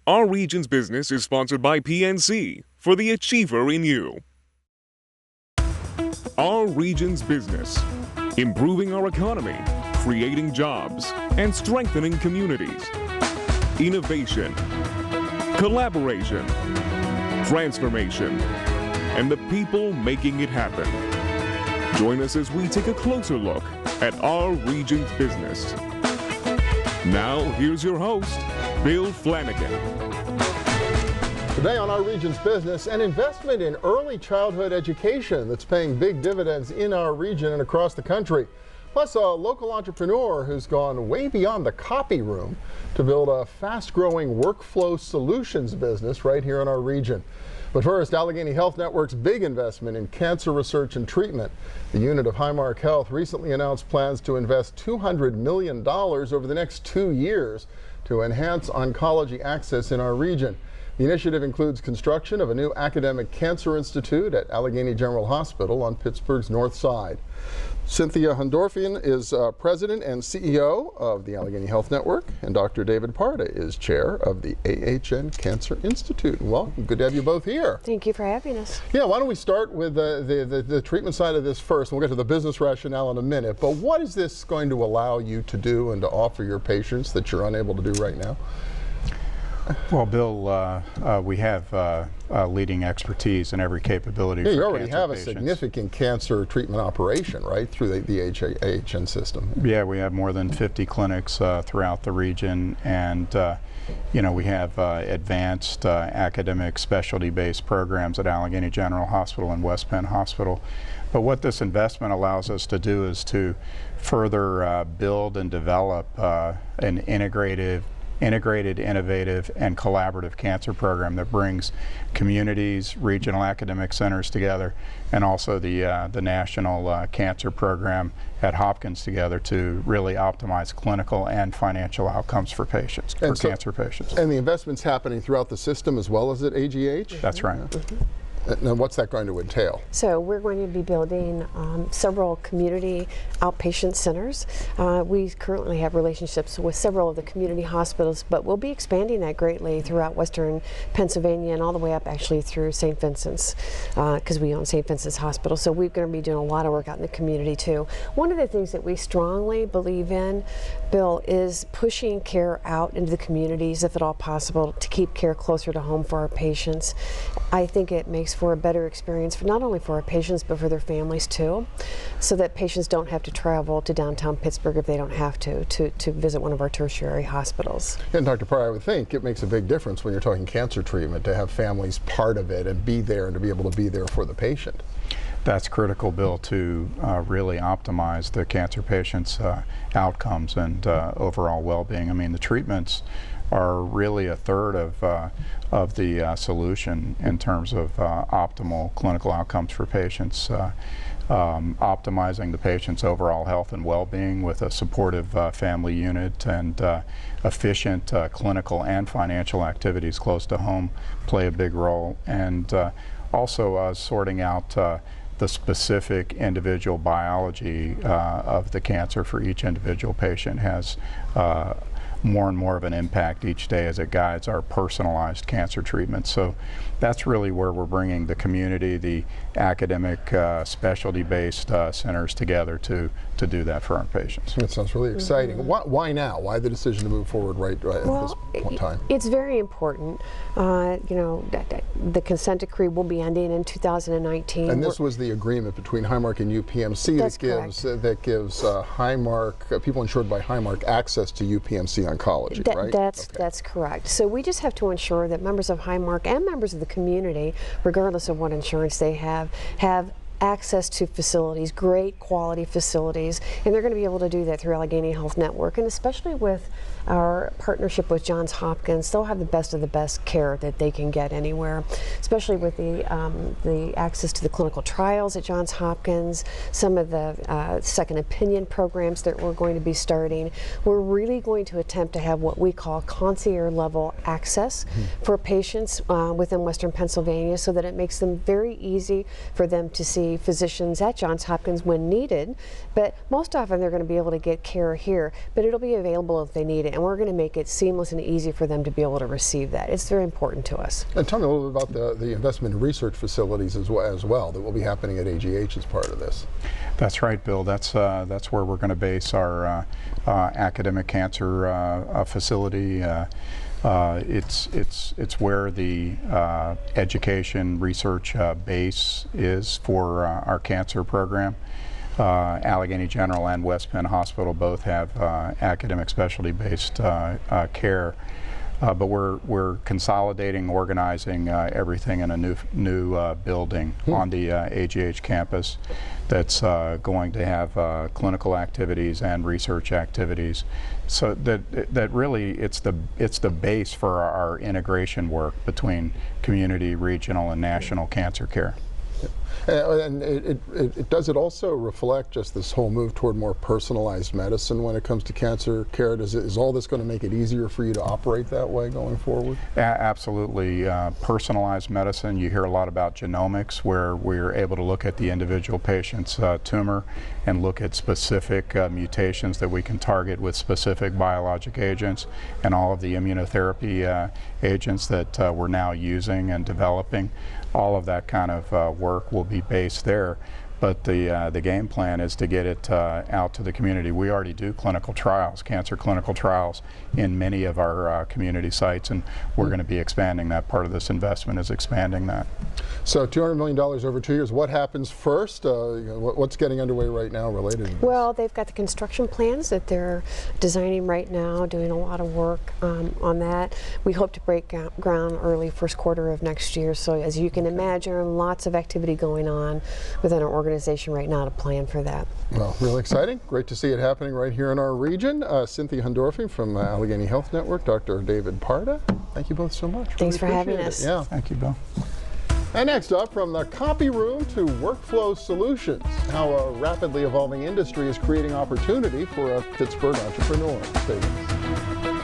Our region's business is sponsored by PNC for the achiever in you. Our region's business, improving our economy, creating jobs, and strengthening communities. Innovation, collaboration, transformation, and the people making it happen. Join us as we take a closer look at our region's business. Now, here's your host, Bill Flanagan. Today on Our Region's Business, an investment in early childhood education that's paying big dividends in our region and across the country. Plus, a local entrepreneur who's gone way beyond the copy room to build a fast-growing workflow solutions business right here in our region. But first, Allegheny Health Network's big investment in cancer research and treatment. The unit of Highmark Health recently announced plans to invest $200 million over the next 2 years to enhance oncology access in our region. The initiative includes construction of a new academic cancer institute at Allegheny General Hospital on Pittsburgh's Northside. Cynthia Hundorfean is president and CEO of the Allegheny Health Network, and Dr. David Parda is chair of the AHN Cancer Institute. Welcome. Good to have you both here. Thank you for having us. Yeah, why don't we start with the treatment side of this first, and we'll get to the business rationale in a minute. But what is this going to allow you to do and to offer your patients that you're unable to do right now? Well, Bill, we have leading expertise in every capability for cancer patients. You already have a significant cancer treatment operation, right, through the AHN system. Yeah, we have more than 50 clinics throughout the region, and you know, we have advanced academic specialty-based programs at Allegheny General Hospital and West Penn Hospital. But what this investment allows us to do is to further build and develop an integrated, innovative, and collaborative cancer program that brings communities, regional academic centers together, and also the national cancer program at Hopkins together to really optimize clinical and financial outcomes for patients, cancer patients. And the investment's happening throughout the system as well as at AGH? That's right. Now, what's that going to entail? So we're going to be building several community outpatient centers. We currently have relationships with several of the community hospitals, but we'll be expanding that greatly throughout Western Pennsylvania and all the way up actually through St. Vincent's, because we own St. Vincent's Hospital. So we're going to be doing a lot of work out in the community too. One of the things that we strongly believe in, Bill, is pushing care out into the communities, if at all possible, to keep care closer to home for our patients. I think it makes for a better experience for not only for our patients but for their families too, so that patients don't have to travel to downtown Pittsburgh if they don't have to visit one of our tertiary hospitals. And Dr. Parr, I would think it makes a big difference when you're talking cancer treatment to have families part of it and be there and to be able to be there for the patient. That's critical, Bill, to really optimize the cancer patients' outcomes and overall well-being. I mean, the treatments are really a third of the solution in terms of optimal clinical outcomes for patients. Optimizing the patient's overall health and well-being with a supportive family unit and efficient clinical and financial activities close to home play a big role. And also sorting out the specific individual biology of the cancer for each individual patient has more and more of an impact each day as it guides our personalized cancer treatment. So that's really where we're bringing the community, the academic specialty-based centers together to do that for our patients. That sounds really exciting. Why now? Why the decision to move forward right at this point in time? It's very important. You know, the consent decree will be ending in 2019. And this was the agreement between Highmark and UPMC that gives Highmark, people insured by Highmark, access to UPMC oncology, right? That's correct. So we just have to ensure that members of Highmark and members of the community, regardless of what insurance they have access to facilities, great quality facilities, and they're going to be able to do that through Allegheny Health Network, and especially with our partnership with Johns Hopkins, they'll have the best of the best care that they can get anywhere, especially with the access to the clinical trials at Johns Hopkins, some of the second opinion programs that we're going to be starting. We're really going to attempt to have what we call concierge level access for patients within Western Pennsylvania, so that it makes them very easy for them to see physicians at Johns Hopkins when needed, but most often they're going to be able to get care here, but it'll be available if they need it. and we're going to make it seamless and easy for them to be able to receive that. It's very important to us. And tell me a little bit about the investment in research facilities as well that will be happening at AGH as part of this. That's right, Bill. That's where we're going to base our academic cancer facility. It's where the education research base is for our cancer program. Allegheny General and West Penn Hospital both have academic specialty-based care, but we're consolidating, organizing everything in a new building on the AGH campus that's going to have clinical activities and research activities. So that really it's the base for our integration work between community, regional, and national cancer care. And does it also reflect just this whole move toward more personalized medicine when it comes to cancer care? Is all this going to make it easier for you to operate that way going forward? Absolutely. Personalized medicine, you hear a lot about genomics, where we're able to look at the individual patient's tumor and look at specific mutations that we can target with specific biologic agents, and all of the immunotherapy agents that we're now using and developing. All of that kind of work will be based there, but the game plan is to get it out to the community. We already do clinical trials, cancer clinical trials, in many of our community sites, and we're going to be expanding that. Part of this investment is expanding that. So $200 million over 2 years. What happens first? What's getting underway right now related to this? Well, they've got the construction plans that they're designing right now, doing a lot of work on that. We hope to break ground early first quarter of next year. So as you can imagine, lots of activity going on within our organization right now to plan for that. Well, really exciting. Great to see it happening right here in our region. Cynthia Hundorfean from Allegheny Health Network, Dr. David Parda. Thank you both so much. Thanks for having us. Yeah. Thank you, Bill. And next up, from the copy room to workflow solutions, how a rapidly evolving industry is creating opportunity for a Pittsburgh entrepreneur. Stay with us.